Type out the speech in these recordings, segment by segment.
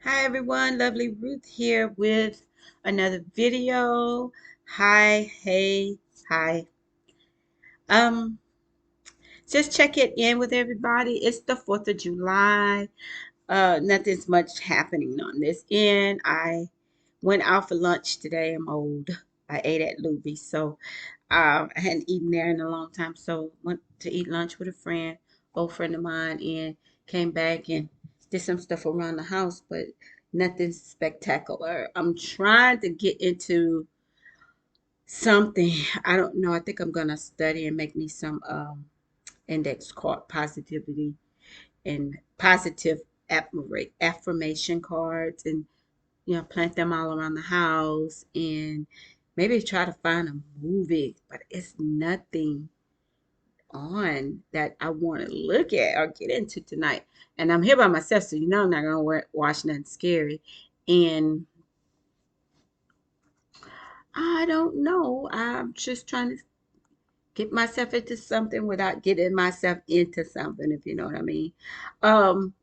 Hi everyone, Lovely Ruth here with another video. Hi, hey, hi. Um, just checking in with everybody. It's the 4th of July. Nothing's much happening on this end. I went out for lunch today. I'm old. I ate at Luby's, so I hadn't eaten there in a long time. So went to eat lunch with a friend, old friend of mine, and came back and did some stuff around the house, but nothing spectacular. I'm trying to get into something. I don't know. I think I'm gonna study and make me some index card positivity and positive affirmation cards, and plant them all around the house, and maybe try to find a movie, but it's nothing on that I want to look at or get into tonight. And I'm here by myself, so I'm not gonna watch nothing scary. And I don't know. I'm just trying to get myself into something without getting myself into something, if you know what I mean. Um,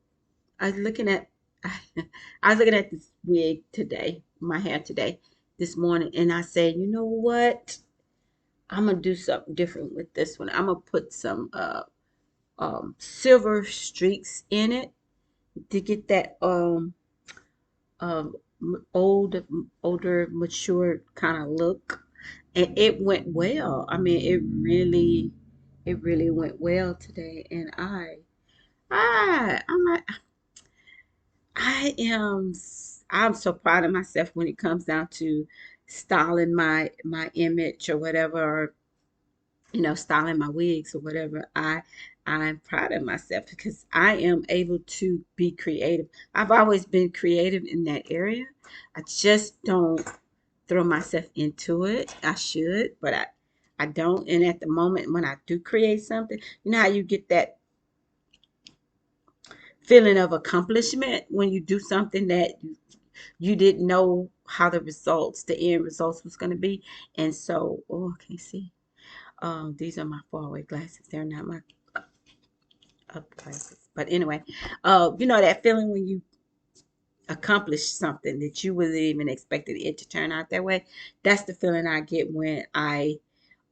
I was looking at I was looking at this wig today, my hair today, this morning, and I said, you know what? I'm gonna do something different with this one. I'm gonna put some silver streaks in it to get that um older mature kind of look, and it went well. I mean, it really went well today, and I'm like, I'm so proud of myself when it comes down to styling my image or whatever, or styling my wigs or whatever. I'm proud of myself because I am able to be creative. I've always been creative in that area. I just don't throw myself into it. I should, but I don't. And at the moment when I do create something, you know how you get that feeling of accomplishment when you do something that you didn't know how the end results was going to be. And so, oh, I can't see. These are my faraway glasses. They're not my up glasses. But anyway, that feeling when you accomplish something that you wasn't even expected it to turn out that way. That's the feeling I get when I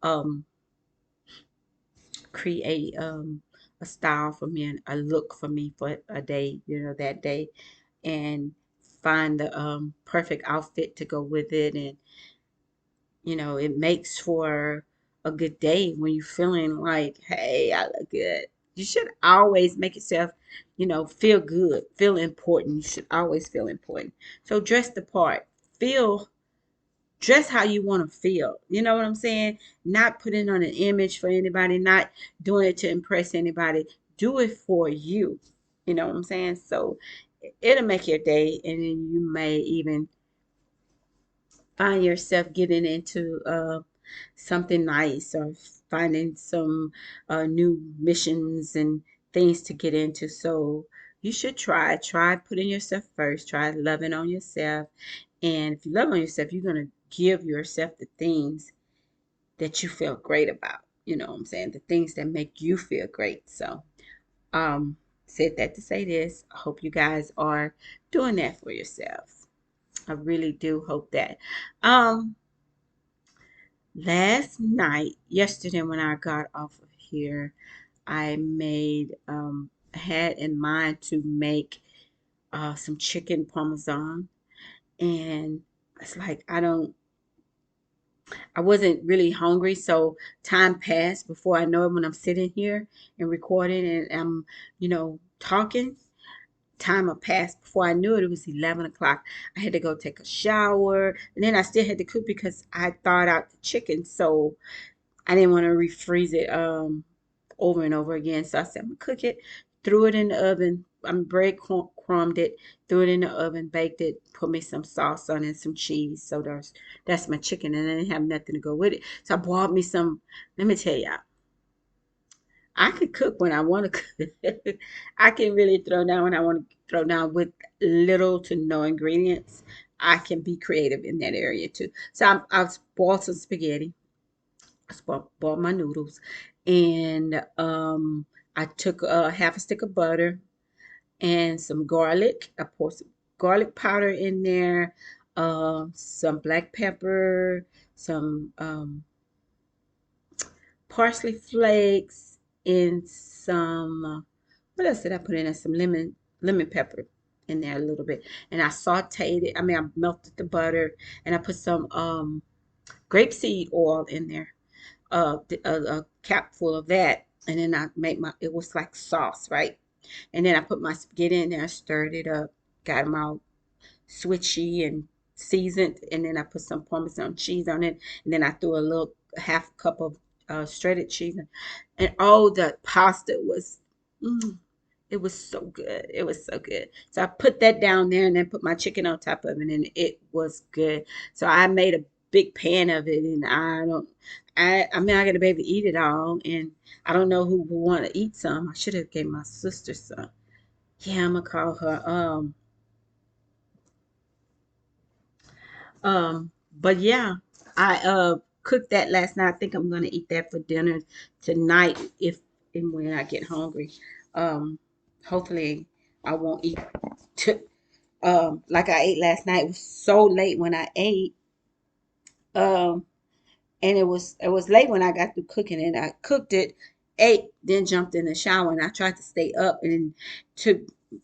um create a style for me and a look for me for a day, that day, and find the perfect outfit to go with it. And it makes for a good day when you're feeling like, hey, I look good. You should always make yourself, feel good, feel important. You should always feel important. So dress the part, feel, dress how you want to feel. You know what I'm saying? Not putting on an image for anybody, not doing it to impress anybody. Do it for you. You know what I'm saying? So it'll make your day, and then you may even find yourself getting into something nice, or finding some new missions and things to get into. So you should try putting yourself first, try loving on yourself. And if you love on yourself, you're going to give yourself the things that you feel great about. You know what I'm saying? The things that make you feel great. So um said that to say this, I hope you guys are doing that for yourselves. I really do hope that. Last night, yesterday, when I got off of here, I had in mind to make some chicken parmesan. And it's like, I wasn't really hungry. So time passed before I know it when I'm sitting here and recording and I'm, talking. Time had passed before I knew it. It was 11 o'clock. I had to go take a shower. And then I still had to cook because I thawed out the chicken. So I didn't want to refreeze it over and over again. So I said, I'm gonna cook it, threw it in the oven. I'm crumbed it, threw it in the oven, baked it, put me some sauce on it, some cheese. So that's my chicken, and I didn't have nothing to go with it. So I bought me some. Let me tell y'all, I can cook when I want to cook. I can really throw down when I want to throw down with little to no ingredients. I can be creative in that area too. So I bought some spaghetti. Bought my noodles, and I took a half a stick of butter and some garlic. I poured some. garlic powder in there, some black pepper, some parsley flakes, and some what else did I put in there? Some lemon pepper in there a little bit, and I sautéed it. I mean, I melted the butter, and I put some grapeseed oil in there, a cap full of that, and then I made my. It was like sauce, right? And then I put my spaghetti in there, stirred it up, got them all switchy and seasoned, and then I put some Parmesan cheese on it, and then I threw a little half cup of shredded cheese, and oh, the pasta was, mm, it was so good. It was so good. So I put that down there, and then put my chicken on top of it, and it was good. So I made a big pan of it, and I mean, I gotta be able to eat it all, and I don't know who would want to eat some. I should have gave my sister some. Yeah, I'm gonna call her. But yeah, I cooked that last night. I think I'm gonna eat that for dinner tonight if and when I get hungry. Um, hopefully I won't eat like I ate last night. It was so late when I ate. Um, and it was late when I got through cooking, and I cooked it, ate, then jumped in the shower, and I tried to stay up and took.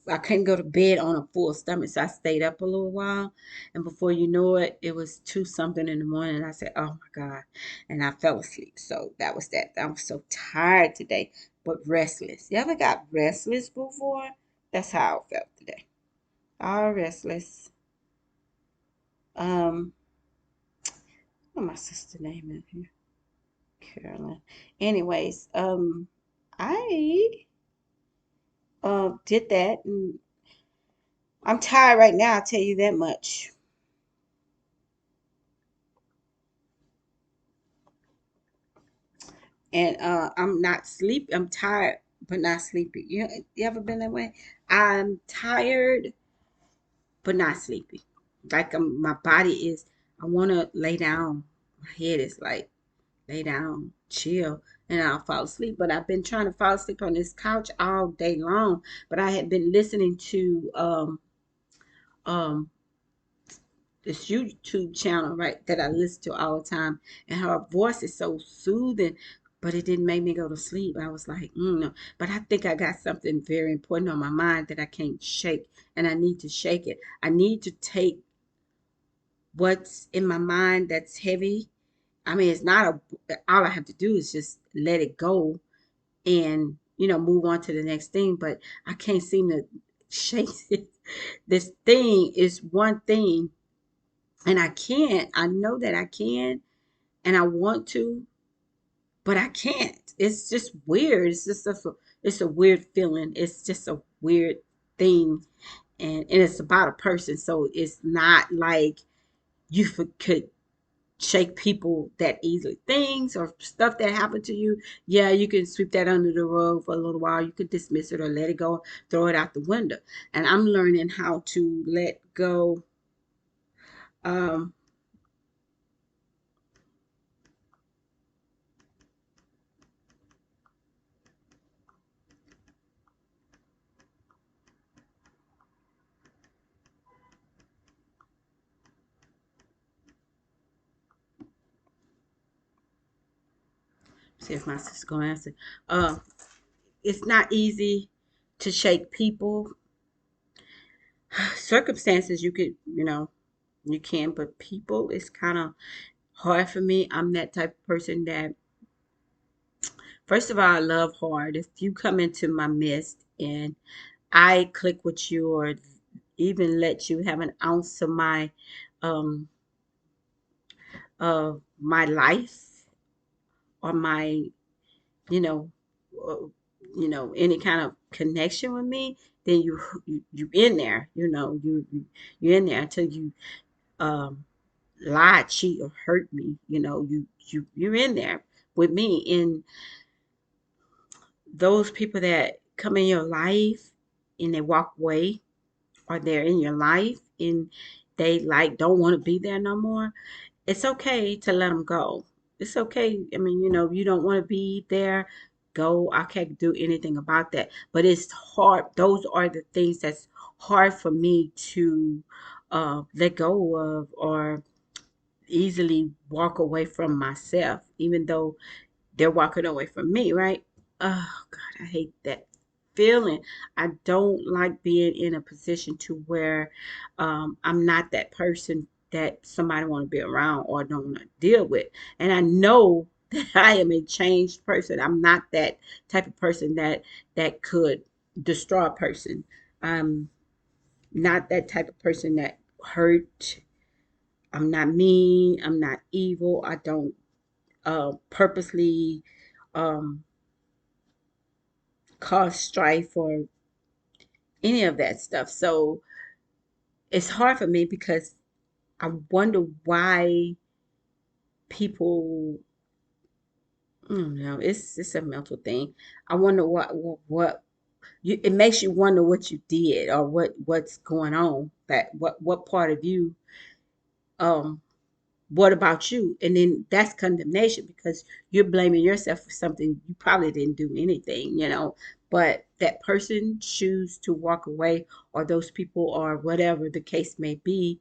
I couldn't go to bed on a full stomach, so I stayed up a little while, and before you know it, it was two something in the morning. And I said, "Oh my God," and I fell asleep. So that was that. I was so tired today, but restless. You ever got restless before? That's how I felt today. All restless. Um, what my sister name is here? Carolyn. Anyways, I did that, and I'm tired right now. I'll tell you that much. And I'm not sleep. I'm tired, but not sleepy. You ever been that way? I'm tired, but not sleepy. Like my body is. I want to lay down. My head is like lay down, chill, and I'll fall asleep. But I've been trying to fall asleep on this couch all day long. But I had been listening to um this YouTube channel, right, that I listen to all the time, and her voice is so soothing, but it didn't make me go to sleep. I was like, no. But I think I got something very important on my mind that I can't shake, and I need to shake it. I need to take what's in my mind that's heavy. I mean, it's not all I have to do is just let it go and, move on to the next thing, but I can't seem to shake it. This thing is one thing, and I can't. I know that I can, and I want to, but I can't. It's just weird. It's a weird feeling. It's just a weird thing, and it's about a person, so it's not like could shake people that easily. Things or stuff that happened to you, yeah, you can sweep that under the rug for a little while. You could dismiss it or let it go, throw it out the window. And I'm learning how to let go. Um, See if my sister's gonna answer. Uh, it's not easy to shake people. Circumstances you could, you can, but people is kind of hard for me. I'm that type of person that, first of all, I love hard. If you come into my midst and I click with you, or even let you have an ounce um of my life, or my, you know, uh, any kind of connection with me, then you in there. You're in there until you um lie, cheat, or hurt me. You're in there with me. And those people that come in your life and they walk away, or they're in your life and they like don't want to be there no more, it's okay to let them go. It's okay. I mean, you don't want to be there. Go. I can't do anything about that. But it's hard. Those are the things that's hard for me to let go of or easily walk away from myself, even though they're walking away from me, right? Oh God, I hate that feeling. I don't like being in a position to where I'm not that person that somebody want to be around or don't want to deal with. And I know that I am a changed person. I'm not that type of person that could destroy a person. I'm not that type of person that hurt. I'm not mean. I'm not evil. I don't purposely um, cause strife or any of that stuff. So it's hard for me because I wonder why people. I don't know. It's a mental thing. I wonder what you. It makes you wonder what you did or what's going on. That what part of you um what about you? And then that's condemnation because you're blaming yourself for something you probably didn't do anything. But that person choose to walk away, or those people, or whatever the case may be,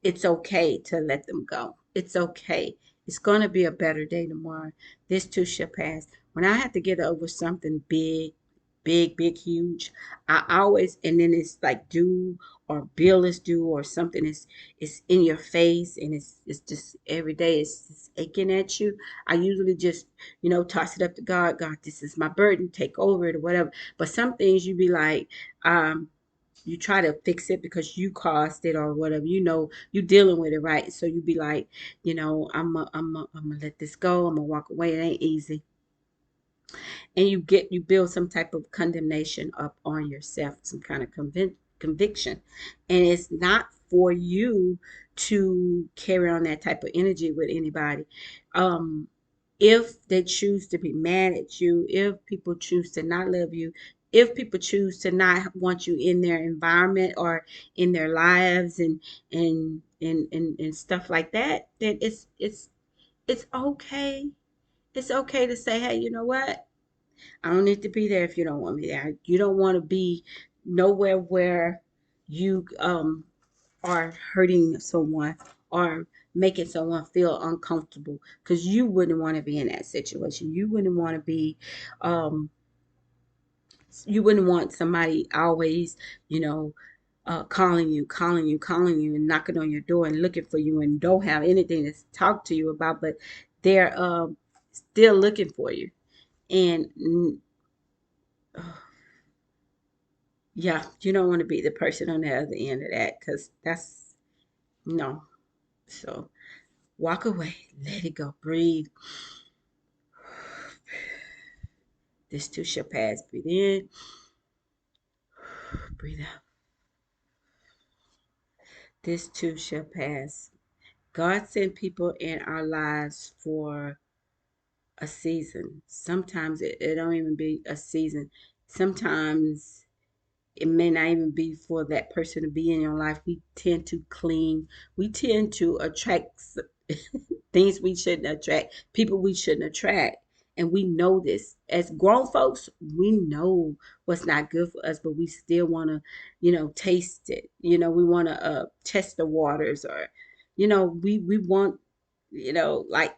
it's okay to let them go. It's okay. It's going to be a better day tomorrow. This too shall pass. When I have to get over something big, big, big, huge, I always, and then it's like due or bill is due or something is in your face and it's just every day it's just aching at you. I usually just, toss it up to God. God, this is my burden. Take over it or whatever. But some things you be like, um, you try to fix it because you caused it or whatever, you dealing with it, right? So you be like, I'm gonna let this go. I'm gonna walk away. It ain't easy. And you build some type of condemnation up on yourself, some kind of conviction. And it's not for you to carry on that type of energy with anybody. Um, if they choose to be mad at you, if people choose to not love you, if people choose to not want you in their environment or in their lives and stuff like that, then it's okay. It's okay to say, hey, you know what? I don't need to be there if you don't want me there. You don't want to be nowhere where you are hurting someone or making someone feel uncomfortable because you wouldn't want to be in that situation. You wouldn't want to be um you wouldn't want somebody always, you know, calling you and knocking on your door and looking for you and don't have anything to talk to you about, but they're still looking for you. And yeah, you don't want to be the person on the other end of that because that's no. So walk away, let it go, breathe. This too shall pass. Breathe in, breathe out. This too shall pass. God sent people in our lives for a season. Sometimes it don't even be a season. Sometimes it may not even be for that person to be in your life. We tend to cling. We tend to attract things we shouldn't attract, people we shouldn't attract. And we know this. As grown folks, we know what's not good for us, but we still want to, taste it. We want to test the waters or, we want, like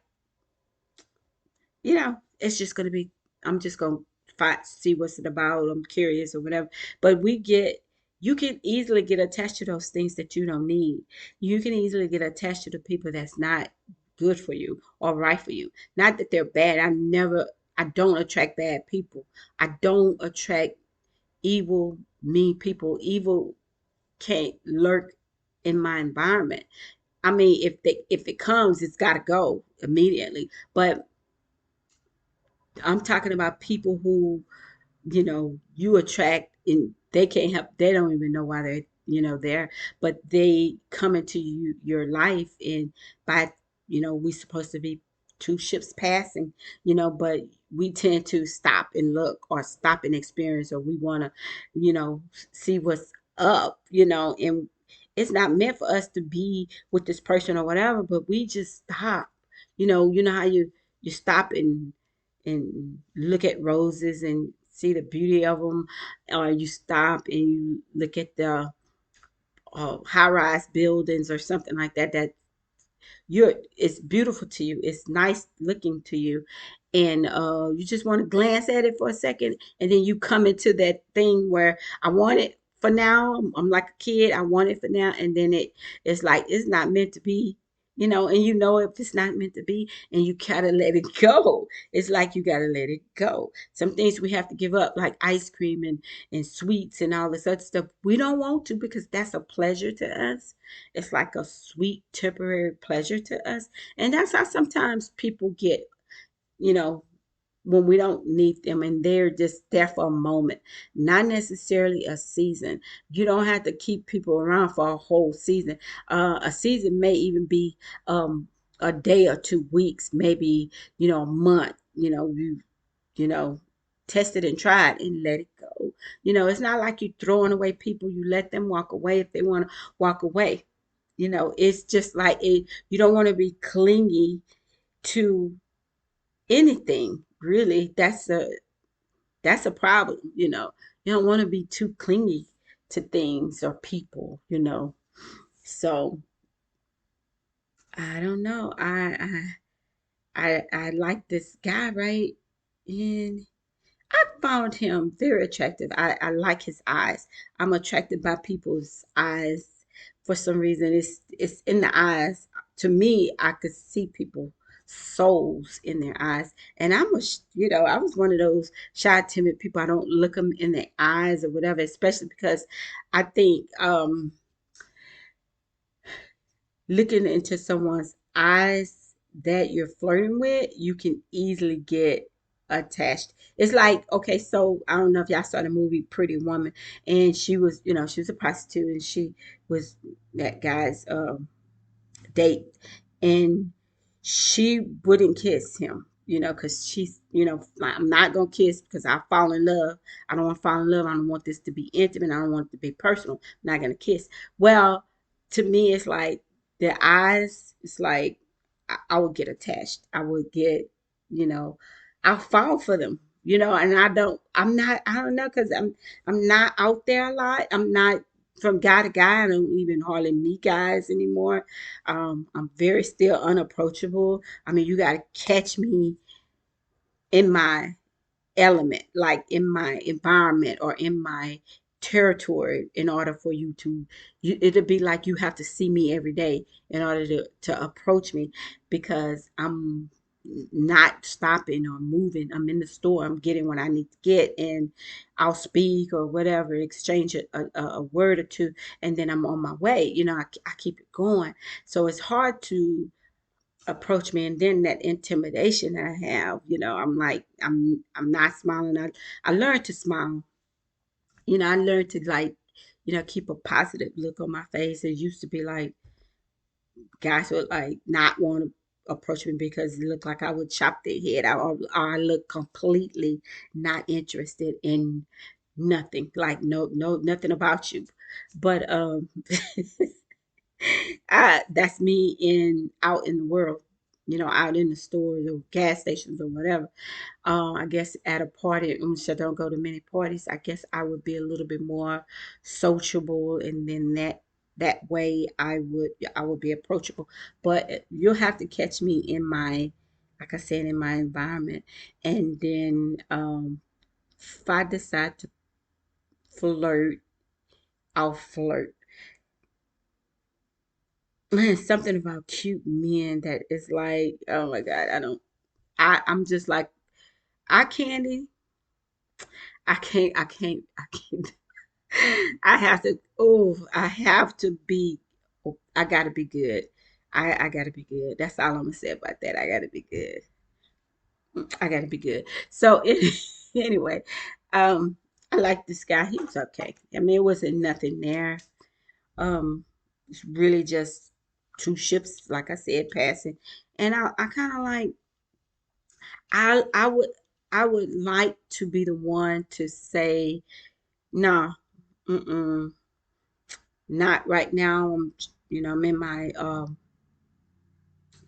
it's just gonna be. I'm just gonna fight, see what's it about. I'm curious or whatever. But you can easily get attached to those things that you don't need. You can easily get attached to the people that's not good for you or right for you. Not that they're bad. I don't attract bad people. I don't attract evil, mean people. Evil can't lurk in my environment. I mean, if it comes, it's got to go immediately. But I'm talking about people who, you attract and they can't help, they don't even know why they're, there, but they come into your life and by, we supposed to be two ships passing, but we tend to stop and look or stop and experience or we want to, see what's up, and it's not meant for us to be with this person or whatever, but we just stop. You know how you stop and look at roses and see the beauty of them, or you stop and you look at high-rise buildings or something like that, that you're it's beautiful to you, it's nice looking to you, and you just want to glance at it for a second, and then you come into that thing where I want it for now. I'm like a kid, I want it for now, and then it's like it's not meant to be, and if it's not meant to be, and you gotta let it go. It's like you gotta let it go. Some things we have to give up, like ice cream and sweets and all this other stuff. We don't want to, because that's a pleasure to us. It's like a sweet temporary pleasure to us. And that's how sometimes people get, you know, when we don't need them, and they're just there for a moment, not necessarily a season. You don't have to keep people around for a whole season. A season may even be a day or 2 weeks, maybe, a month. You know, test it and try it and let it go. It's not like you throwing away people. You let them walk away if they want to walk away. It's just like you don't want to be clingy to anything, really. That's a problem. You don't want to be too clingy to things or people. So I don't know. I like this guy, right? And I found him very attractive. I like his eyes. I'm attracted by people's eyes for some reason. It's in the eyes. To me, I could see people souls in their eyes. And I was one of those shy, timid people. I don't look them in the eyes or whatever, especially because I think looking into someone's eyes that you're flirting with, you can easily get attached. It's like, okay, so I don't know if y'all saw the movie Pretty Woman, and she was a prostitute, and she was that guy's date, and she wouldn't kiss him, because she's, like, I'm not gonna kiss because I fall in love. I don't want to fall in love. I don't want this to be intimate. I don't want it to be personal. I'm not gonna kiss. Well, to me, it's like their eyes. It's like I would get attached. I would get, you know, I'll fall for them. And I don't. I'm not. I don't know, because I'm not out there a lot. I'm not from guy to guy. I don't even hardly meet guys anymore. I'm very still unapproachable. I mean, you got to catch me in my element, like in my environment or in my territory, in order for it'll be like you have to see me every day in order to approach me, because I'm not stopping or moving. I'm in the store, I'm getting what I need to get, and I'll speak or whatever, exchange a word or two, and then I'm on my way. I keep it going. So it's hard to approach me, and then that intimidation that I have, I'm like, I'm not smiling. I learned to smile. I learned to, like, keep a positive look on my face. It used to be like guys would like not want to approach me because it looked like I would chop their head out, or I look completely not interested in nothing, like no nothing about you. But that's me out in the world, out in the stores or gas stations or whatever. I guess at a party, which I don't go to many parties, I guess I would be a little bit more sociable, and then that way I would be approachable. But you'll have to catch me in my, like I said, in my environment, and then if I decide to flirt, I'll flirt. Man, something about cute men that is like, oh my God, I'm just like, eye candy. I can't. I have to, oh, I gotta be good. I gotta be good. That's all I'm gonna say about that. I gotta be good. I gotta be good. So anyway, I like this guy. He was okay. I mean, it wasn't nothing there. It's really just two ships, like I said, passing. And I kind of like, I I would I would like to be the one to say, no, mm-mm, not right now. I'm in my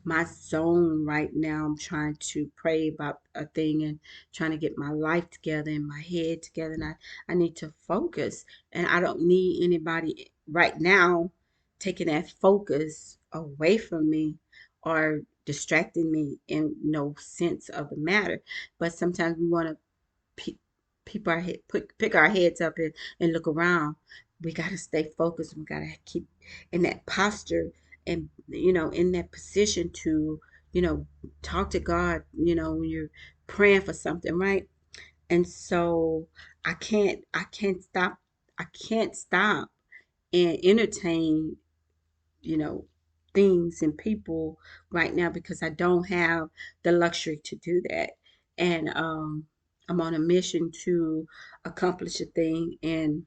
my zone right now. I'm trying to pray about a thing and trying to get my life together and my head together. And I need to focus. And I don't need anybody right now taking that focus away from me or distracting me in no sense of the matter. But sometimes we want to pe- peep our head, pick our heads up and look around. We got to stay focused. We got to keep in that posture and, in that position to, you know, talk to God, when you're praying for something, right? And so I can't stop, I can't stop and entertain, you know, things and people right now because I don't have the luxury to do that. And I'm on a mission to accomplish a thing. And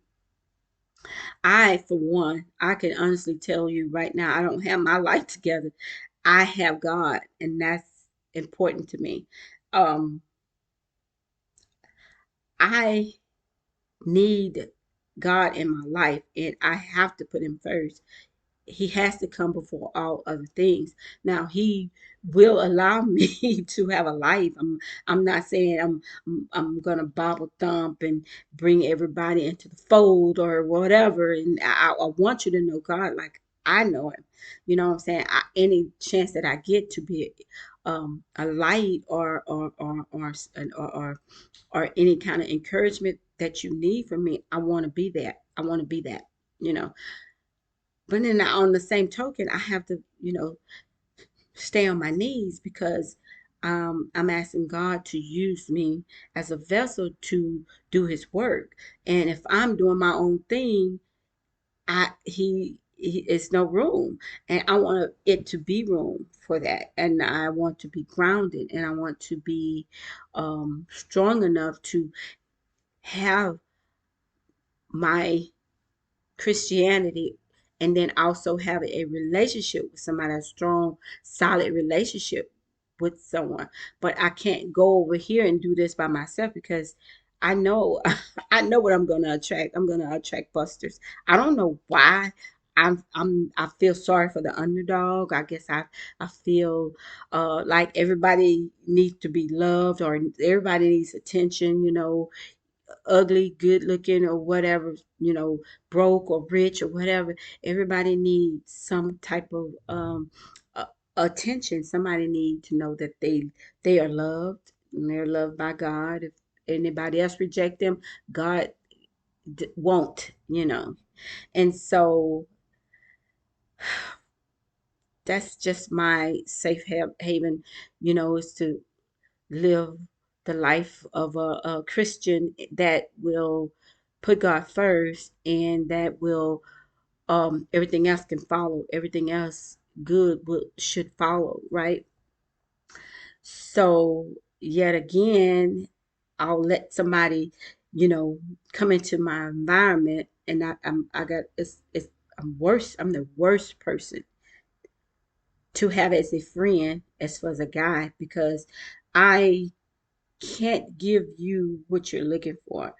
for one, I can honestly tell you right now, I don't have my life together. I have God, and that's important to me. Um, I need God in my life, and I have to put Him first. He has to come before all other things. Now he will allow me to have a life. I'm not saying I'm gonna bobble thump and bring everybody into the fold or whatever. And I want you to know God like I know Him. You know what I'm saying? Any chance that I get to be a light or any kind of encouragement that you need from me, I want to be that. I want to be that. You know, but then on the same token, I have to, stay on my knees because I'm asking God to use me as a vessel to do His work. And if I'm doing my own thing, he it's no room, and I want it to be room for that. And I want to be grounded, and I want to be strong enough to have my Christianity and then also have a relationship with somebody, a strong, solid relationship with someone. But I can't go over here and do this by myself because I know I know what I'm gonna attract. I'm gonna attract busters. I don't know why. I feel sorry for the underdog. I guess I feel like everybody needs to be loved or everybody needs attention, ugly, good looking, or whatever, broke or rich or whatever. Everybody needs some type of attention. Somebody need to know that they are loved and they're loved by God. If anybody else reject them, God won't, And so that's just my safe haven, is to live the life of a Christian that will put God first and that will everything else can follow. Everything else good should follow, right? So yet again, I'll let somebody, you know, come into my environment and I got I'm worse. I'm the worst person to have as a friend as far as a guy because I can't give you what you're looking for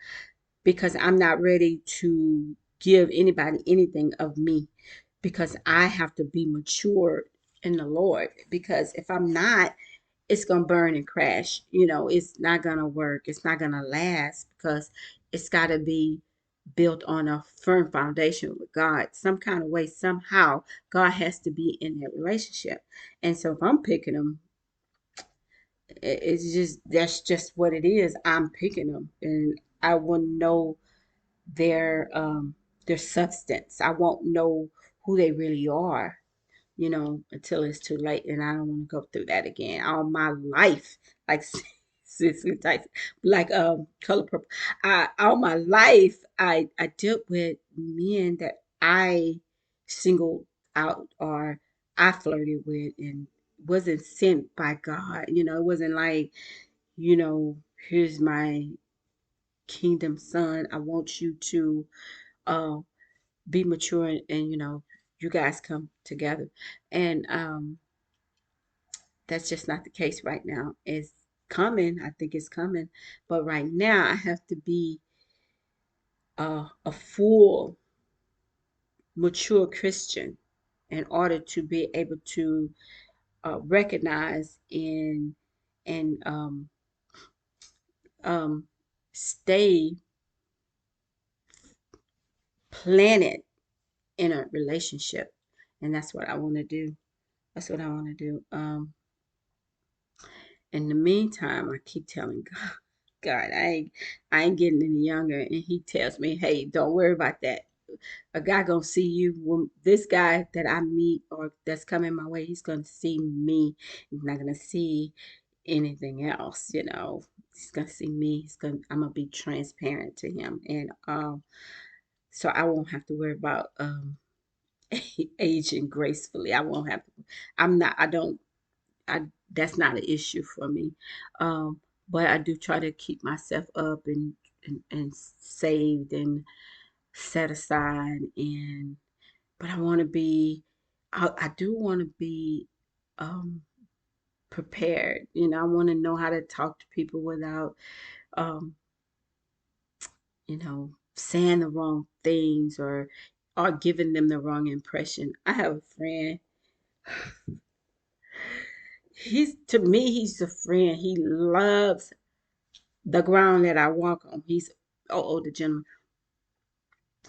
because I'm not ready to give anybody anything of me because I have to be mature in the Lord. Because if I'm not, it's going to burn and crash. It's not going to work. It's not going to last because it's got to be built on a firm foundation with God. Some kind of way, somehow, God has to be in that relationship. And so if I'm picking them, it's just that's just what it is. I'm picking them, and I will know their substance. I won't know who they really are, until it's too late, and I don't want to go through that again. All my life, like Cicely Tyson, like Color Purple. All my life, I dealt with men that I singled out or I flirted with, and wasn't sent by God. It wasn't like, here's my kingdom son. I want you to uh, be mature and you guys come together. And that's just not the case right now. It's coming. I think it's coming. But right now, I have to be a full, mature Christian in order to be able to recognize and um, stay planted in a relationship, and that's what I want to do. That's what I want to do. In the meantime, I keep telling God, God, I ain't getting any younger, and He tells me, hey, don't worry about that. A guy gonna see you. When this guy that I meet or that's coming my way, he's gonna see me. He's not gonna see anything else. He's gonna see me. I'm gonna be transparent to him, and so I won't have to worry about aging gracefully. I won't have to. I'm not. I don't. I That's not an issue for me. Um, but I do try to keep myself up and saved and set aside, and but I want to be. I do want to be um prepared. I want to know how to talk to people without um saying the wrong things or giving them the wrong impression. I have a friend. He's To me, he's a friend. He loves the ground that I walk on. He's older gentleman.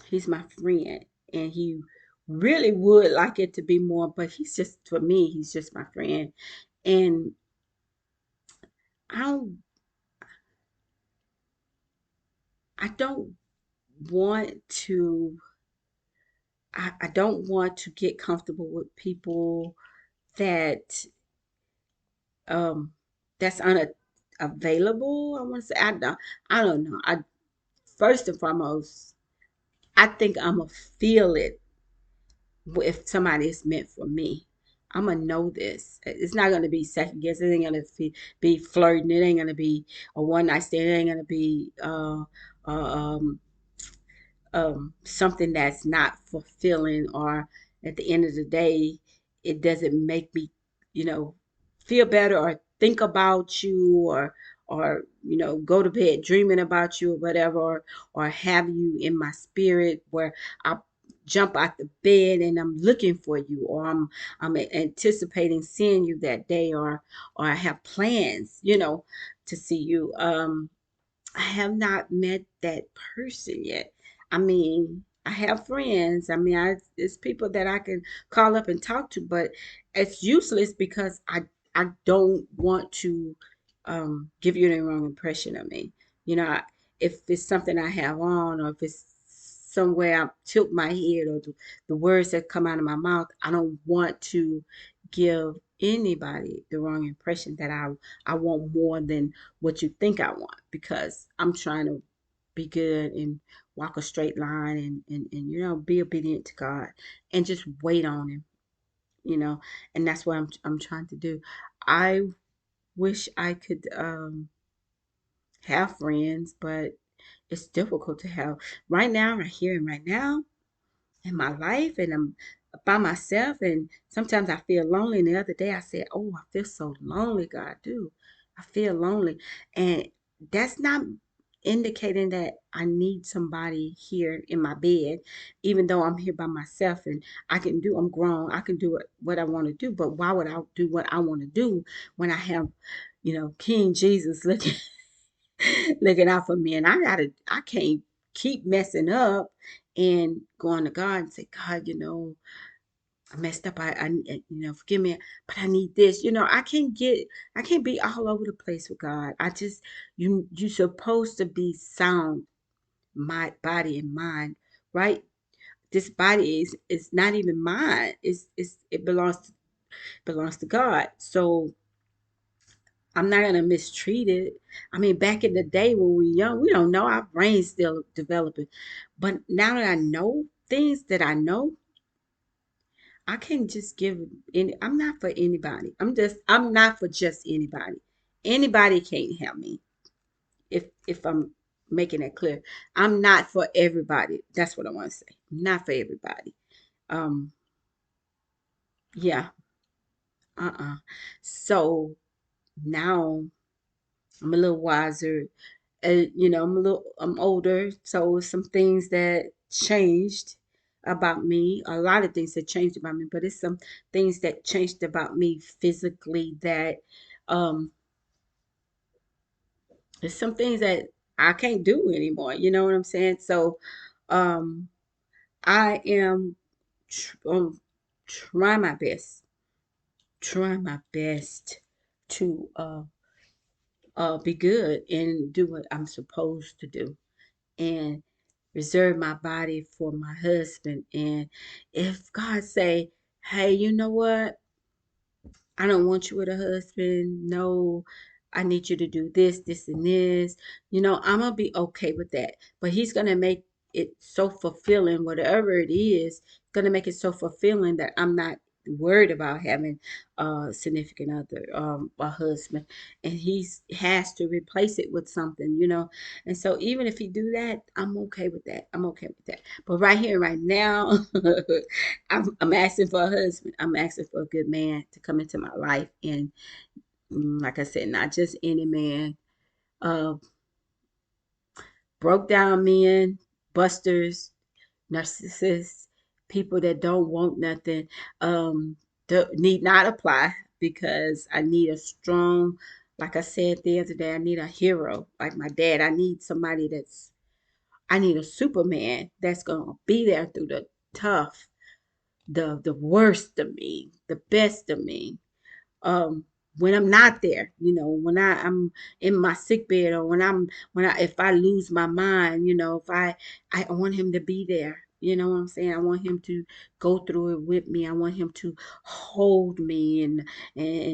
He's my friend, and he really would like it to be more, but he's just for me. He's just my friend, and I don't. I don't want to. I don't want to get comfortable with people that um that's unavailable. I want to say I don't know. I First and foremost, I think I'm gonna feel it if somebody is meant for me. I'm gonna know this. It's not gonna be second guess. It ain't gonna be flirting. It ain't gonna be a one night stand. It ain't gonna be um something that's not fulfilling, or at the end of the day it doesn't make me you know feel better or think about you, or go to bed dreaming about you or whatever, or have you in my spirit where I jump out the bed and I'm looking for you, or I'm anticipating seeing you that day, or I have plans to see you. I have not met that person yet. I mean, I have friends. I mean, it's people that I can call up and talk to, but it's useless because I don't want to give you the wrong impression of me. You know, I, if it's something I have on, or if it's somewhere I tilt my head, or the words that come out of my mouth, I don't want to give anybody the wrong impression that I want more than what you think I want, because I'm trying to be good and walk a straight line, and be obedient to God and just wait on him, you know and that's what I'm trying to do. I wish I could have friends, but it's difficult to have right now, right here and right now in my life, and I'm by myself, and sometimes I feel lonely. And the other day I said, oh, I feel so lonely. God, I do. I feel lonely. And that's not indicating that I need somebody here in my bed, even though I'm here by myself and I'm grown, I can do what I want to do. But why would I do what I want to do when I have, King Jesus looking looking out for me, and I can't keep messing up and going to God and say, God, I messed up. Forgive me, but I need this. I can't be all over the place with God. You're supposed to be sound, my body and mind, right? This body is not even mine. It belongs to God. So I'm not gonna mistreat it. I mean, back in the day when we were young, we don't know, our brain's still developing. But now that I know things that I know, I can't just give any. I'm not for anybody. I'm not for just anybody. Anybody can't help me. If I'm making it clear, I'm not for everybody. That's what I want to say. Not for everybody. Um, yeah. Uh-uh. So now I'm a little wiser. I'm older, so some things that changed. about me. A lot of things that changed about me, but it's some things that changed about me physically that um it's some things that I can't do anymore. You know what I'm saying? So um I am trying my best, trying my best to be good and do what I'm supposed to do and reserve my body for my husband. And if God say, hey, you know what? I don't want you with a husband. No, I need you to do this, this, and this. I'm gonna be okay with that. But he's gonna make it so fulfilling, whatever it is, gonna make it so fulfilling that I'm not worried about having a significant other, a husband. And he has to replace it with something. And so even if he do that, I'm okay with that. I'm okay with that. But right here, right now, I'm asking for a husband. I'm asking for a good man to come into my life. And like I said, not just any man. Uh, broke down men, busters, narcissists, people that don't want nothing, um, need not apply because I need a strong, like I said the other day, I need a hero like my dad. I need a Superman that's gonna be there through the tough, the worst of me, the best of me. Um, when I'm not there, when I'm in my sick bed, or if I lose my mind, if I want him to be there. You know what I'm saying? I want him to go through it with me. I want him to hold me and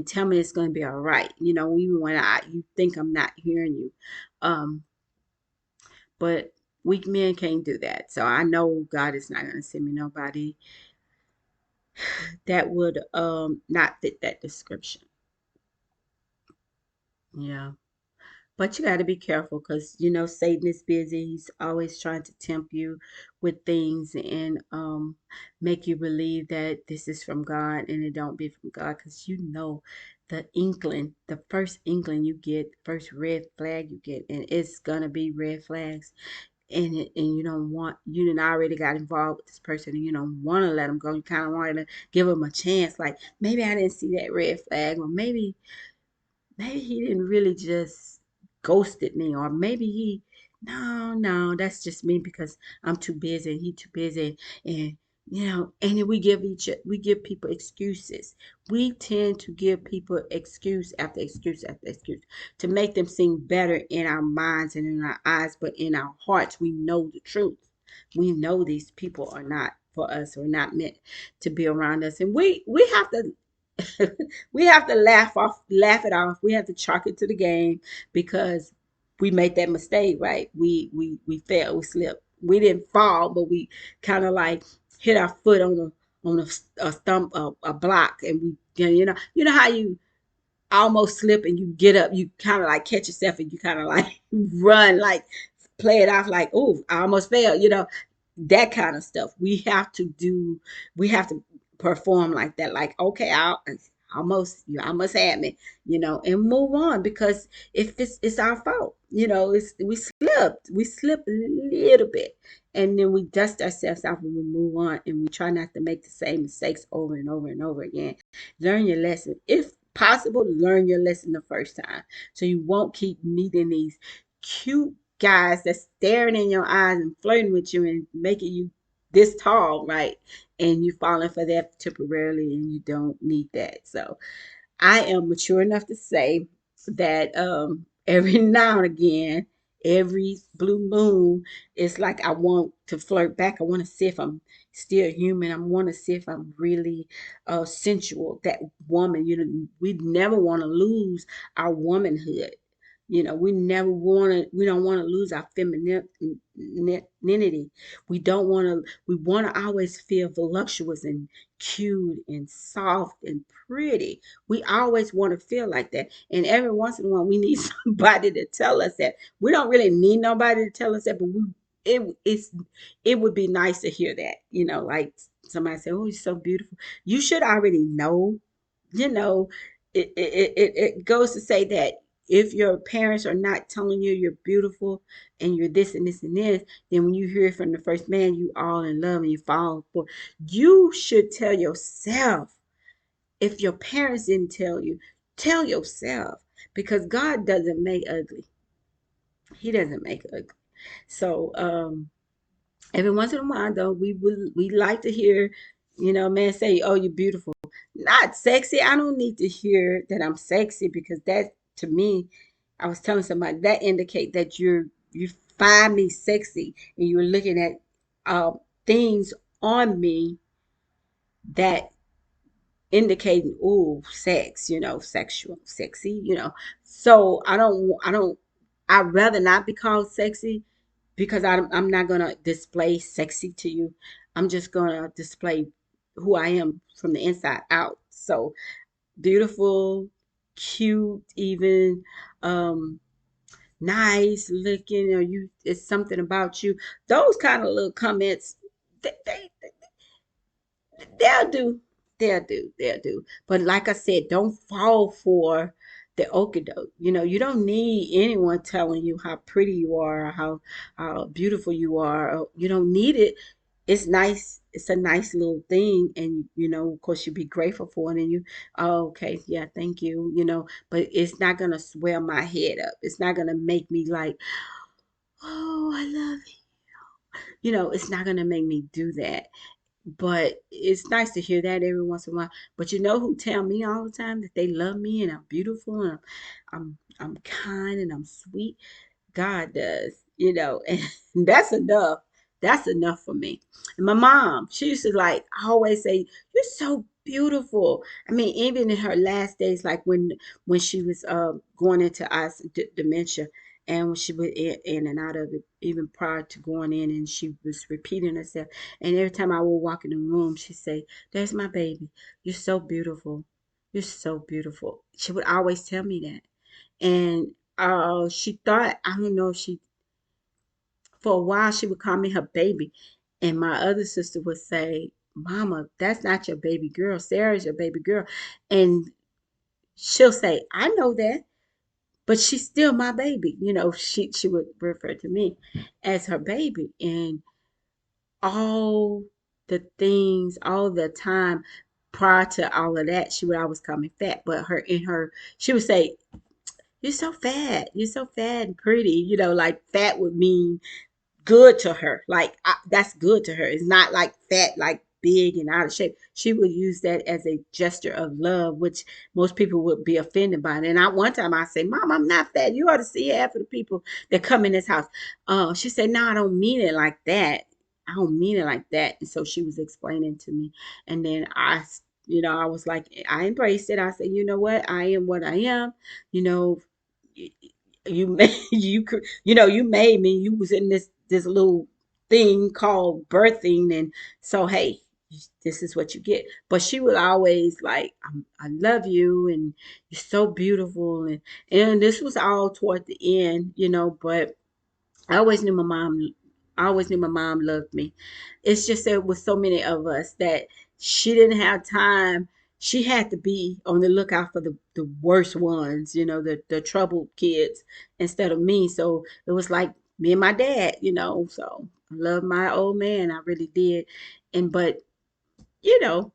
tell me it's gonna be all right. Even when you think I'm not hearing you. Um, but weak men can't do that. So I know God is not gonna send me nobody that would not fit that description. Yeah. But you got to be careful because Satan is busy. He's always trying to tempt you with things and make you believe that this is from God and it don't be from God because the first inkling you get, first red flag you get, and it's gonna be red flags, and you didn't already got involved with this person and you don't want to let them go. You kind of want to give them a chance, like maybe I didn't see that red flag, or maybe he didn't really just ghosted me, or maybe he no, that's just me because I'm too busy and he too busy. And and then we give people excuses. We tend to give people excuse after excuse after excuse to make them seem better in our minds and in our eyes, but in our hearts we know the truth. We know these people are not for us, or not meant to be around us, and we have to we have to laugh it off. We have to chalk it to the game because we made that mistake, right? We fell, we slipped. We didn't fall, but we kind of like hit our foot on a stump, a block, and you know how you almost slip and you get up, you kind of like catch yourself and you kind of like run, like play it off like, oh, I almost fell, that kind of stuff. We have to perform like that, like, okay, you almost had me, and move on because if it's our fault, we slipped a little bit, and then we dust ourselves off and we move on and we try not to make the same mistakes over and over and over again. Learn your lesson. If possible, learn your lesson the first time so you won't keep meeting these cute guys that's staring in your eyes and flirting with you and making you this tall, right? And you falling for that temporarily and you don't need that. So I am mature enough to say that every now and again, every blue moon, it's like I want to flirt back. I want to see if I'm still human. I want to see if I'm really sensual. That woman, we never want to lose our womanhood. We don't want to lose our femininity. We want to always feel voluptuous and cute and soft and pretty. We always want to feel like that. And every once in a while, we need somebody to tell us that. We don't really need nobody to tell us that, but it would be nice to hear that. Like somebody say, "Oh, you're so beautiful." You should already know. You know, it goes to say that. if your parents are not telling you you're beautiful and you're this and this and this, then when you hear it from the first man, you all in love and you fall for. You should tell yourself. If your parents didn't tell you, tell yourself, because God doesn't make ugly. He doesn't make ugly. So every once in a while, though, we like to hear, man say, "Oh, you're beautiful." Not sexy. I don't need to hear that I'm sexy, because that, to me, I was telling somebody, that indicate that you find me sexy and you're looking at things on me that indicating, ooh, sex, sexual, sexy, So I'd rather not be called sexy, because I'm not gonna display sexy to you. I'm just gonna display who I am from the inside out. So beautiful, cute, even um nice looking, or you, it's something about you. Those kind of little comments, they they'll do. They'll do. But like I said, don't fall for the okadoke. You don't need anyone telling you how pretty you are, or how beautiful you are. You don't need it. It's nice. It's a nice little thing, and of course, you be grateful for it, and oh, okay, yeah, thank you. But it's not gonna swell my head up. It's not gonna make me like, oh, I love it. It's not gonna make me do that. But it's nice to hear that every once in a while. But you know who tell me all the time that they love me and I'm beautiful and I'm kind and I'm sweet? God does, and that's enough. That's enough for me. And my mom, she used to like always say, "You're so beautiful." I mean, even in her last days, like when she was going into dementia, and when she went in and out of it, even prior to going in, and she was repeating herself. And every time I would walk in the room, she'd say, "There's my baby. You're so beautiful. You're so beautiful." She would always tell me that. And she thought, I don't know, she for a while she would call me her baby. And my other sister would say, "Mama, that's not your baby girl. Sarah's your baby girl." And she'll say, "I know that, but she's still my baby." She would refer to me as her baby. And all the things, all the time prior to all of that, she would always call me fat. But she would say, "You're so fat. You're so fat and pretty." Like fat would mean good to her. Like that's good to her. It's not like fat, like big and out of shape. She would use that as a gesture of love, which most people would be offended by. And one time I say, "Mom, I'm not fat. You ought to see half of the people that come in this house." She said, "No, I don't mean it like that. I don't mean it like that." And so she was explaining to me, and then I was like, I embraced it. I said, "You know what? I am what I am. You know, you made you made me. You was in this little thing called birthing, and so hey, this is what you get." But she would always like, I love you, and you're so beautiful, and this was all toward the end, but I always knew my mom. I always knew my mom loved me. It's just that with so many of us that she didn't have time. She had to be on the lookout for the worst ones, the troubled kids instead of me. So it was like me and my dad, So I love my old man. I really did. But you know,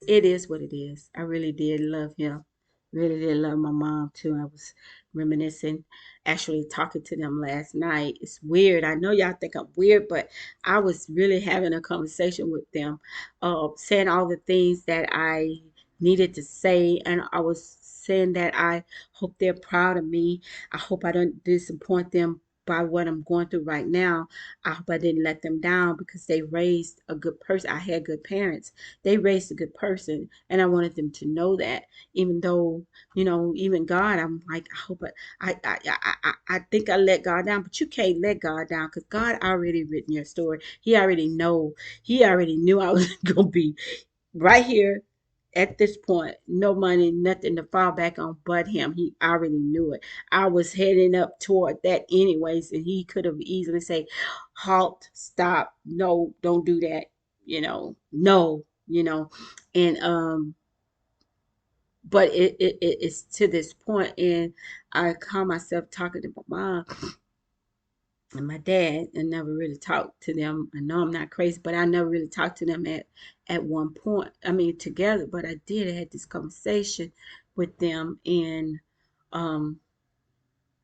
it is what it is. I really did love him. Really did love my mom too. I was reminiscing, actually talking to them last night. It's weird. I know y'all think I'm weird, but I was really having a conversation with them, saying all the things that I needed to say. And I was saying that I hope they're proud of me. I hope I don't disappoint them by what I'm going through right now. I hope I didn't let them down, because they raised a good person. I had good parents. They raised a good person, and I wanted them to know that. Even though, even God, I'm like, I hope I think I let God down. But you can't let God down, because God already written your story. He already knew I was gonna be right here at this point. No money, nothing to fall back on but him. He already knew it. I was heading up toward that anyways, and he could have easily said, "Halt, stop, no, don't do that," no, and but it's to this point, and I call myself talking to my mom and my dad, and never really talked to them. I know I'm not crazy, but I never really talked to them at one point. I mean, together, but I did. I had this conversation with them, and um,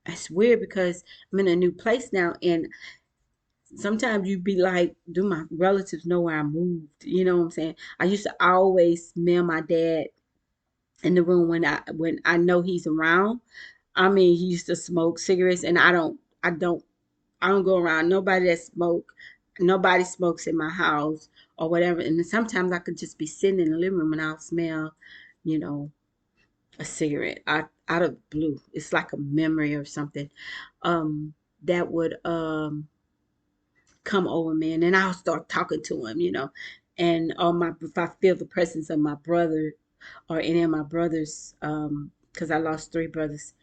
it's weird because I'm in a new place now, and sometimes you be like, do my relatives know where I moved? You know what I'm saying? I used to always smell my dad in the room when I know he's around. I mean, he used to smoke cigarettes, and I don't go around nobody that smoke. Nobody smokes in my house or whatever. And then sometimes I could just be sitting in the living room and I'll smell, you know, a cigarette out of the blue. It's like a memory or something. That would come over me, and then I'll start talking to him, And if I feel the presence of my brother or any of my brothers, because I lost three brothers,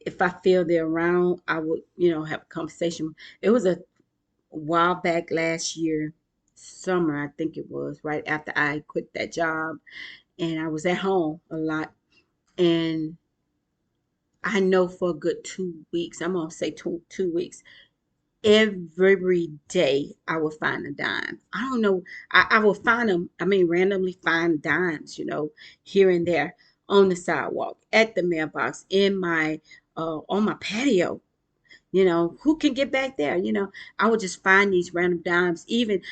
if I feel they're around, I would, have a conversation. It was a while back last year, summer, I think it was, right after I quit that job, and I was at home a lot, and I know for a good 2 weeks, I'm gonna say two weeks, every day I would find a dime. I don't know. I will find them. I mean, randomly find dimes, here and there on the sidewalk, at the mailbox, in my on my patio. Who can get back there? I would just find these random dimes. Even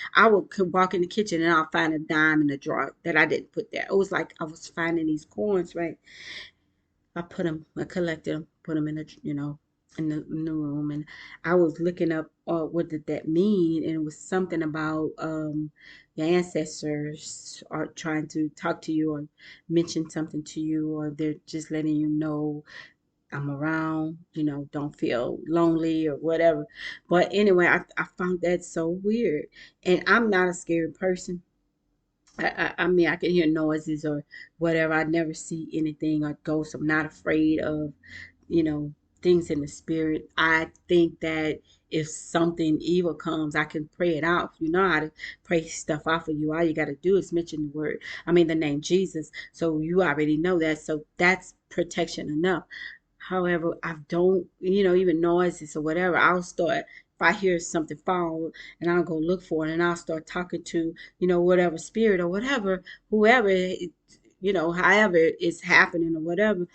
could walk in the kitchen and I'll find a dime in the drawer that I didn't put there. It was like I was finding these coins, right? I collected them, put them in the room, and I was looking up what did that mean, and it was something about your ancestors are trying to talk to you or mention something to you, or they're just letting you know I'm around, don't feel lonely or whatever. But anyway, I found that so weird, and I'm not a scary person. I mean, I can hear noises or whatever. I never see anything or ghosts. I'm not afraid of, you know, things in the spirit. I think that if something evil comes, I can pray it out. You know how to pray stuff off of you. All you got to do is mention the word, I mean, the name Jesus. So you already know that. So that's protection enough. However, I don't, even noises or whatever, I'll start, if I hear something fall, and I'll go look for it, and I'll start talking to, whatever spirit or whatever, whoever, however it's happening or whatever,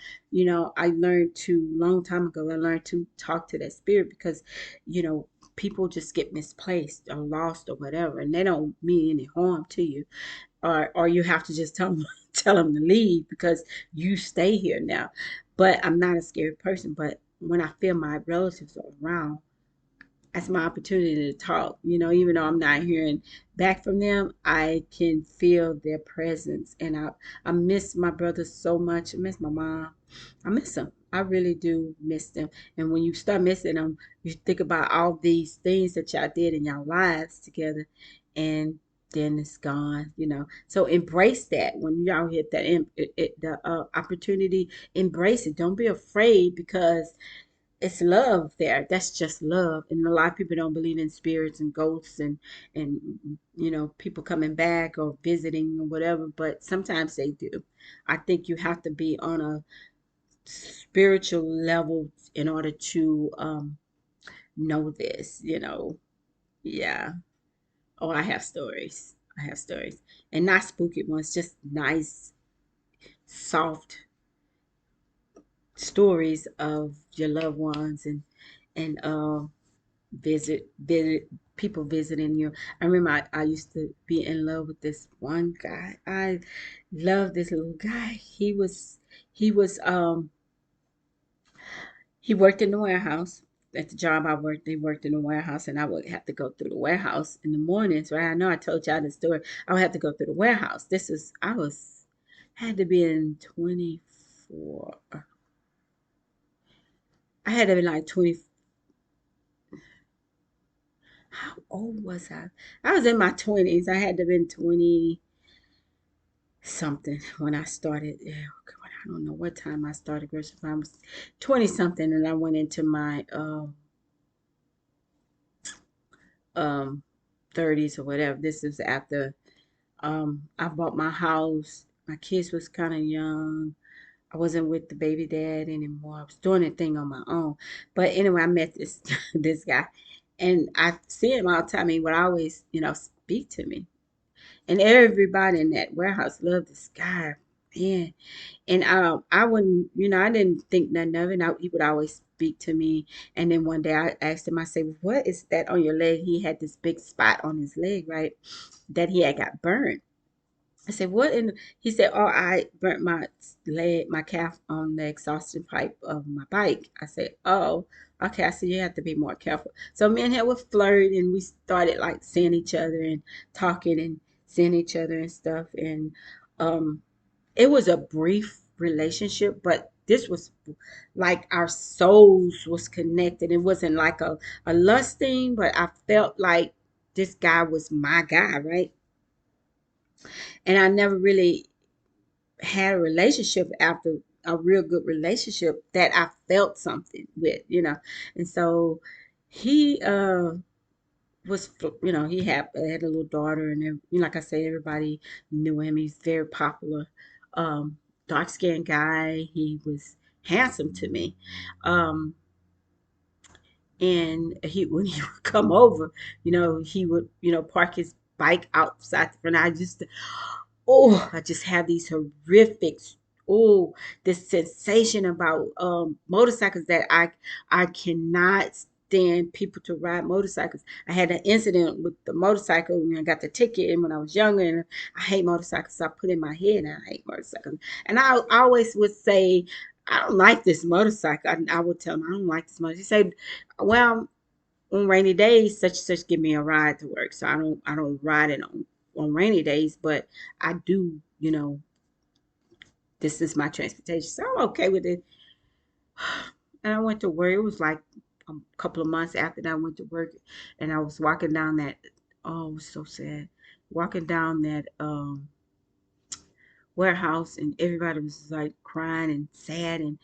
I learned to, long time ago, I learned to talk to that spirit because, people just get misplaced or lost or whatever, and they don't mean any harm to you, or you have to just tell them tell them to leave because you stay here now. But I'm not a scary person. But when I feel my relatives are around, that's my opportunity to talk. Even though I'm not hearing back from them, I can feel their presence, and I miss my brothers so much. I miss my mom. I miss them. I really do miss them. And when you start missing them, you think about all these things that y'all did in your lives together, and then it's gone. So embrace that when y'all hit that the opportunity. Embrace it. Don't be afraid because it's love there. That's just love. And a lot of people don't believe in spirits and ghosts and people coming back or visiting or whatever, but sometimes they do. I think you have to be on a spiritual level in order to know this. Yeah. Oh, I have stories. I have stories. And not spooky ones, just nice, soft stories of your loved ones and visit people visiting you. I remember I used to be in love with this one guy. I love this little guy. He worked in the warehouse. At the job I worked, they worked in the warehouse, and I would have to go through the warehouse in the mornings, right? I know I told y'all the story. I would have to go through the warehouse. Had to be in 24. I had to be like 20. How old was I? I was in my 20s. I had to have been 20 something when I started. Yeah, I don't know what time I started grocery. I was 20 something, and I went into my um 30s or whatever. This is after I bought my house. my kids was kind of young. I wasn't with the baby dad anymore. I was doing a thing on my own. But anyway, I met this this guy, and I see him all the time. He would always, speak to me, and everybody in that warehouse loved this guy, man. And I wouldn't, I didn't think nothing of it. He would always speak to me. And then one day I asked him, I said, "What is that on your leg?" He had this big spot on his leg, right, that he had got burned. I said, "What in?" He said, "Oh, I burnt my leg, my calf on the exhaustion pipe of my bike." I said, "Oh, okay." I said, "You have to be more careful." So me and him would flirt, and we started like seeing each other and talking and seeing each other and stuff. And um, it was a brief relationship, but this was like our souls was connected. It wasn't like a lust thing, but I felt like this guy was my guy, right? And I never really had a relationship after a real good relationship that I felt something with, And so he was, he had a little daughter, and like I said, everybody knew him. He's very popular, um, dark skinned guy. He was handsome to me. Um, and when he would come over, he would, park his bike outside the front. I just have these horrific, oh, this sensation about motorcycles that I cannot stand people to ride motorcycles. I had an incident with the motorcycle when I got the ticket, and when I was younger, and I hate motorcycles. So I put in my head, and I hate motorcycles. And I always would say, I don't like this motorcycle. I would tell him, I don't like this motorcycle. He said, well, on rainy days, such and such give me a ride to work. So I don't ride it on rainy days, but I do, this is my transportation. So I'm okay with it. And I went to work. It was like a couple of months after that I went to work, and I was walking down that, oh, it was so sad. Walking down that warehouse, and everybody was like crying and sad, and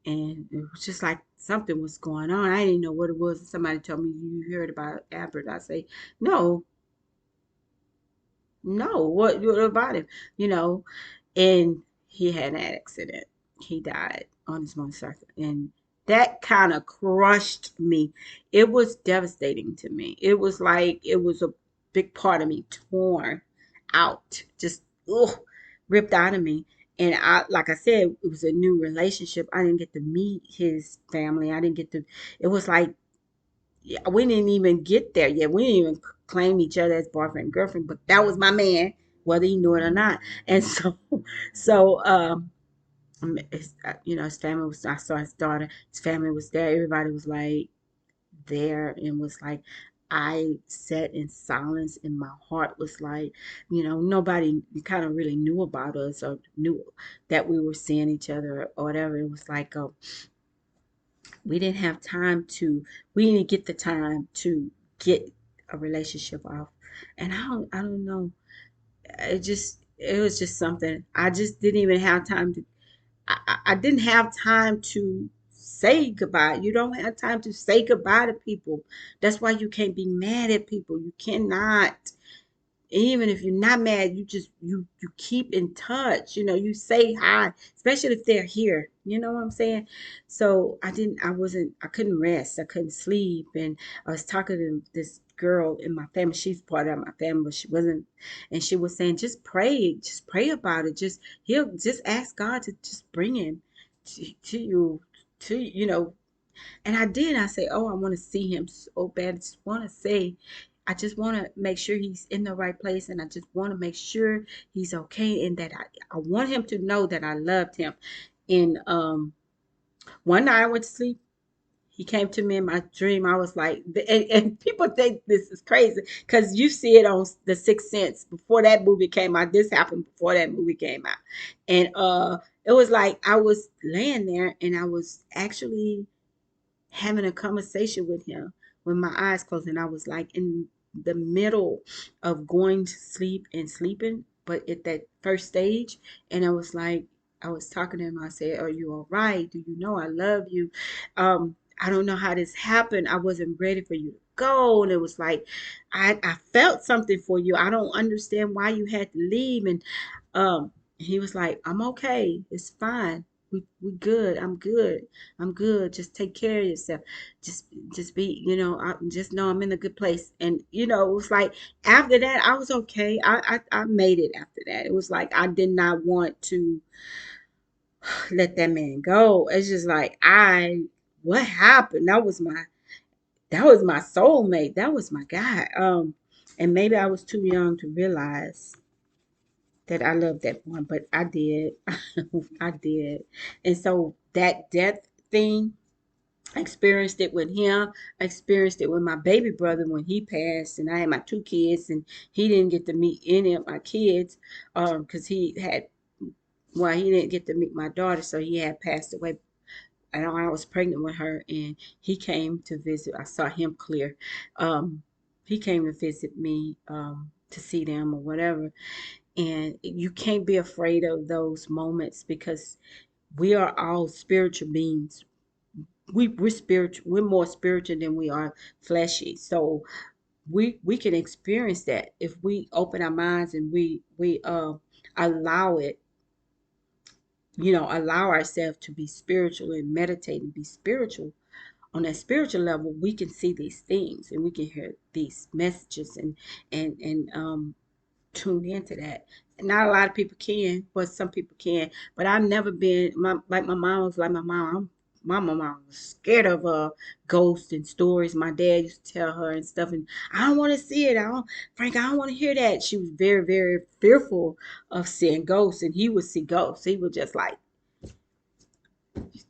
it was just like something was going on. I didn't know what it was. Somebody told me, "You heard about Albert?" I say, "No, no, what about him?" You know, and he had an accident. He died on his motorcycle, and that kind of crushed me. It was devastating to me. It was like it was a big part of me torn out, just ripped out of me. And like I said, it was a new relationship. I didn't get to meet his family. I didn't get to. It was like, yeah, we didn't even get there yet. We didn't even claim each other as boyfriend and girlfriend, but that was my man, whether he knew it or not. And so, so his family was. I saw his daughter. His family was there. Everybody was like there, and was like. I sat in silence, and my heart was like, nobody kind of really knew about us or knew that we were seeing each other or whatever. It was like, we didn't have time to we didn't get the time to get a relationship off. And I don't know, it was just something. I just didn't even have time to I didn't have time to say goodbye. You don't have time to say goodbye to people. That's why you can't be mad at people. You cannot. Even if you're not mad, you keep in touch. You say hi, especially if they're here. You know what I'm saying? So I couldn't rest. I couldn't sleep. And I was talking to this girl in my family. She's part of my family, but she wasn't. And she was saying, just pray about it. He'll just ask God to just bring him to you, and I did. I say, "Oh, I want to see him so bad. I just want to say, I just want to make sure he's in the right place, and I just want to make sure he's okay, and that I want him to know that I loved him." And one night I went to sleep. He came to me in my dream. I was like, and people think this is crazy because you see it on The Sixth Sense. Before that movie came out, this happened before that movie came out, and it was like I was laying there, and I was actually having a conversation with him with my eyes closed, and I was like in the middle of going to sleep and sleeping, but at that first stage. And I was like, I was talking to him. I said, "Are you all right? Do you know I love you? I don't know how this happened. I wasn't ready for you to go." And it was like, I felt something for you. I don't understand why you had to leave. And He was like, I'm okay. It's fine. We good. I'm good. I'm good. Just take care of yourself. Just just be, I just know I'm in a good place. And it was like after that I was okay. I made it after that. It was like I did not want to let that man go. It's just like what happened? That was my soulmate. That was my guy. And maybe I was too young to realize that I loved that one, but I did. I did. And so that death thing, I experienced it with him. I experienced it with my baby brother when he passed, and I had my two kids, and he didn't get to meet any of my kids, because he didn't get to meet my daughter, so he had passed away. And I was pregnant with her, and he came to visit. I saw him clear. Um, he came to visit me, to see them or whatever, and you can't be afraid of those moments because we are all spiritual beings. We're spiritual. We're more spiritual than we are fleshy. So we can experience that if we open our minds and we allow it. Allow ourselves to be spiritual and meditate and be spiritual. On that spiritual level, we can see these things and we can hear these messages and tune into that. Not a lot of people can, but some people can. But I've never been like my mom was like my mom. My mom was scared of ghosts and stories. My dad used to tell her and stuff, and I don't want to see it. Frank, I don't want to hear that. She was very, very fearful of seeing ghosts, and he would see ghosts. He would just like,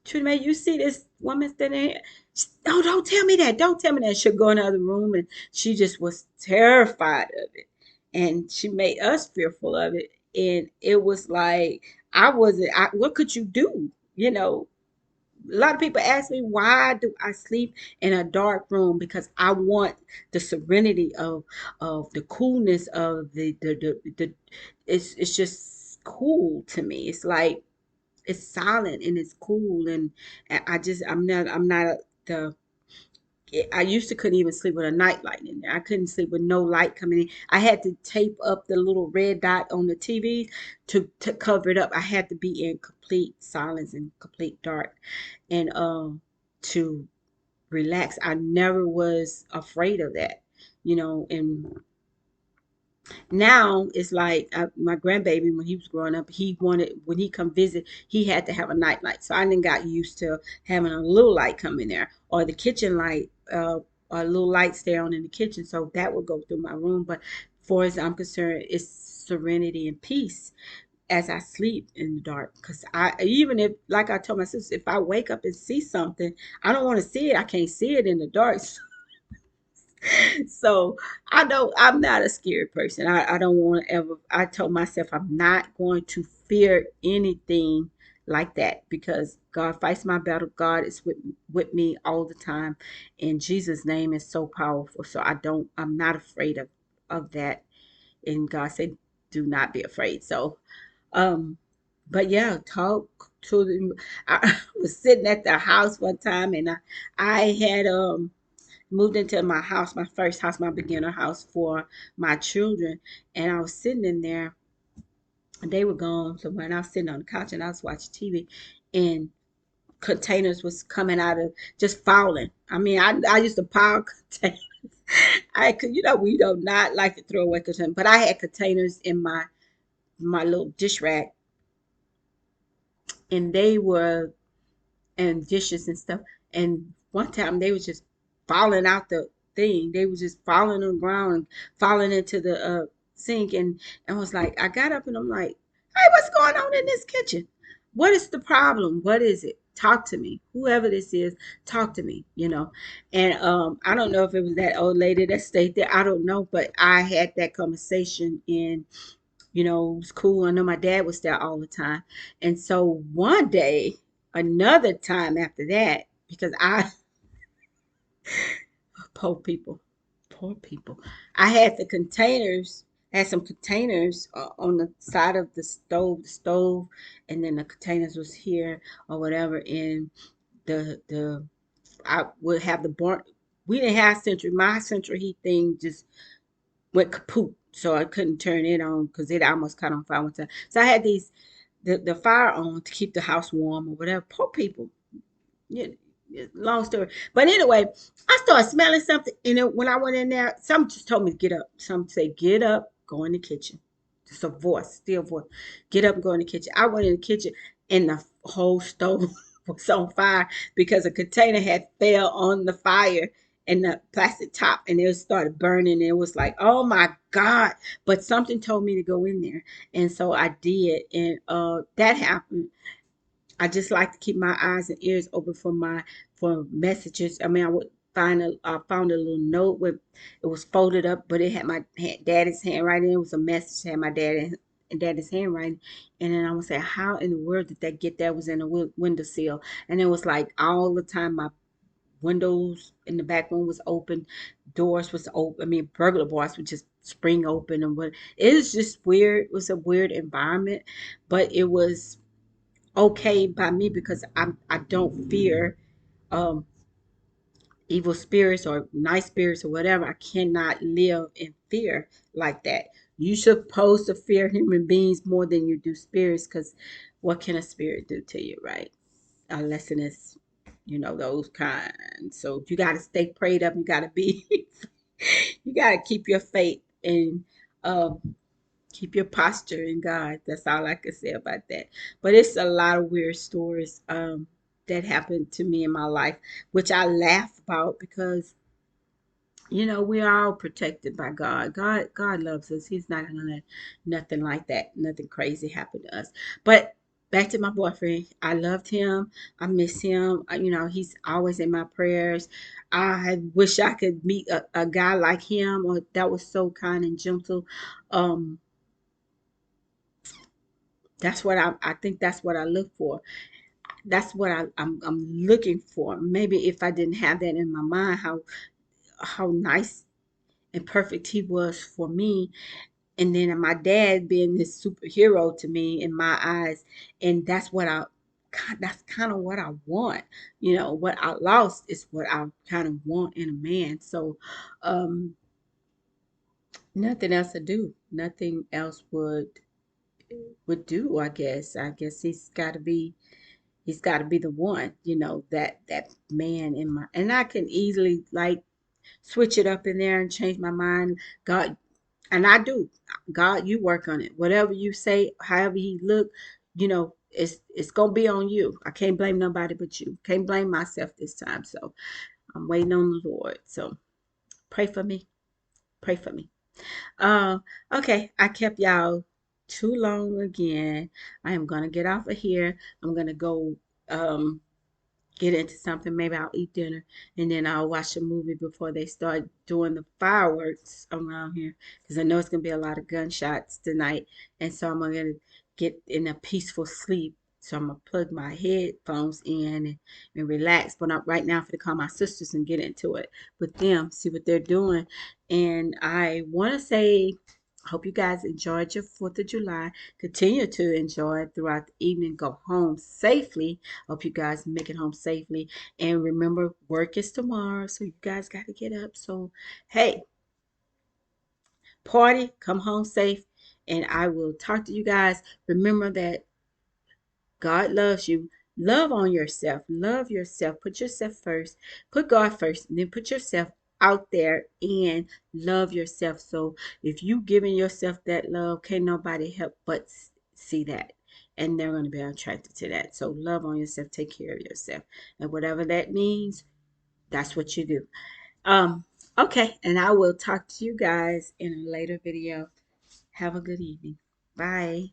Trudy May, you see this woman standing here? No, don't tell me that. Don't tell me that. She'll go in the other room, and she just was terrified of it. And she made us fearful of it. And it was like, what could you do? A lot of people ask me, why do I sleep in a dark room? Because I want the serenity of the coolness of the it's just cool to me. It's like, it's silent and it's cool, and I'm not the I used to couldn't even sleep with a night light in there. I couldn't sleep with no light coming in. I had to tape up the little red dot on the TV to cover it up. I had to be in complete silence and complete dark, and to relax. I never was afraid of that, and now it's like, my grandbaby, when he was growing up, he wanted, when he come visit, he had to have a night light. So I then got used to having a little light come in there, or the kitchen light, or little lights there on in the kitchen, so that would go through my room. But far as I'm concerned, it's serenity and peace as I sleep in the dark. Because I, even if, like I told my sister, if I wake up and see something, I don't want to see it. I can't see it in the dark. So I don't, I'm not a scary person. I don't want to ever, I told myself I'm not going to fear anything like that, because God fights my battle. God is with me all the time. And Jesus' name is so powerful. So I'm not afraid of that. And God said, do not be afraid. So, um, but yeah, talk to them. I was sitting at the house one time, and I had, moved into my house, my first house, my beginner house for my children. And I was sitting in there, and they were gone somewhere. And I was sitting on the couch and I was watching TV, and containers was coming out of, just falling. I mean, I used to pile containers. I could, we do not like to throw away containers, but I had containers in my little dish rack, and they were, and dishes and stuff. And one time they was just falling out the thing. They was just falling on the ground and falling into the sink. And was like, I got up and I'm like, hey, what's going on in this kitchen? What is the problem? What is it? Talk to me. Whoever this is, talk to me. And I don't know if it was that old lady that stayed there. I don't know, but I had that conversation, and it was cool. I know my dad was there all the time. And so one day, another time after that, because poor people, poor people, I had had some containers on the side of the stove, and then the containers was here or whatever. And the I would have the burnt. We didn't have central. My central heat thing just went kaput. so I couldn't turn it on because it almost caught on fire one time. So I had the fire on to keep the house warm or whatever. Poor people. Yeah, long story. But anyway, I started smelling something, and when I went in there, something just told me to get up. Some say, "Get up, go in the kitchen." Just a voice, still voice. Get up and go in the kitchen. I went in the kitchen, and the whole stove was on fire because a container had fell on the fire and the plastic top, and it started burning. And it was like, oh my God! But something told me to go in there, and so I did, and that happened. I just like to keep my eyes and ears open for messages. I mean, I found a little note where it was folded up, but it had my daddy's handwriting. It was a message that had my dad and daddy's handwriting. And then I would say, how in the world did that get there? It was in a windowsill, and it was like all the time my windows in the back room was open, doors was open. I mean, burglar bars would just spring open, and what it was just weird. It was a weird environment, but it was okay by me because I don't fear um evil spirits or nice spirits or whatever. I cannot live in fear like that. You supposed to fear human beings more than you do spirits, because what can a spirit do to you, right? Unless it's those kind. So you got to stay prayed up. You got to be you got to keep your faith and um keep your posture in God. That's all I can say about that. But it's a lot of weird stories that happened to me in my life, which I laugh about because we're all protected by God. God loves us. He's not gonna let nothing like that, nothing crazy happen to us. But back to my boyfriend. I loved him. I miss him. He's always in my prayers. I wish I could meet a guy like him, or that was so kind and gentle. Um, that's what I think that's what I look for. That's what I'm looking for. Maybe if I didn't have that in my mind, how nice and perfect he was for me, and then my dad being this superhero to me in my eyes, and that's kind of what I want. What I lost is what I kind of want in a man. So, nothing else to do. Nothing else would do. I guess he's got to be the one, that man in my, and I can easily like switch it up in there and change my mind. God, and I do. God, you work on it. Whatever you say, however he look, it's gonna be on you. I can't blame nobody but you. Can't blame myself this time. So I'm waiting on the Lord. So pray for me. Pray for me. Uh, okay, I kept y'all too long again. I am gonna get off of here. I'm gonna go um get into something. Maybe I'll eat dinner and then I'll watch a movie before they start doing the fireworks around here, because I know it's gonna be a lot of gunshots tonight, and so I'm gonna get in a peaceful sleep. So I'm gonna plug my headphones in and relax. But right now, I'm gonna call my sisters and get into it with them, see what they're doing. And I want to say, I hope you guys enjoyed your 4th of July. Continue to enjoy it throughout the evening. Go home safely. Hope you guys make it home safely. And remember, work is tomorrow, so you guys got to get up. So, hey, party, come home safe, and I will talk to you guys. Remember that God loves you. Love on yourself. Love yourself. Put yourself first. Put God first, and then put yourself out there and love yourself. So if you giving yourself that love, can't nobody help but see that. And they're going to be attracted to that. So love on yourself. Take care of yourself. And whatever that means, that's what you do. Um, okay. And I will talk to you guys in a later video. Have a good evening. Bye.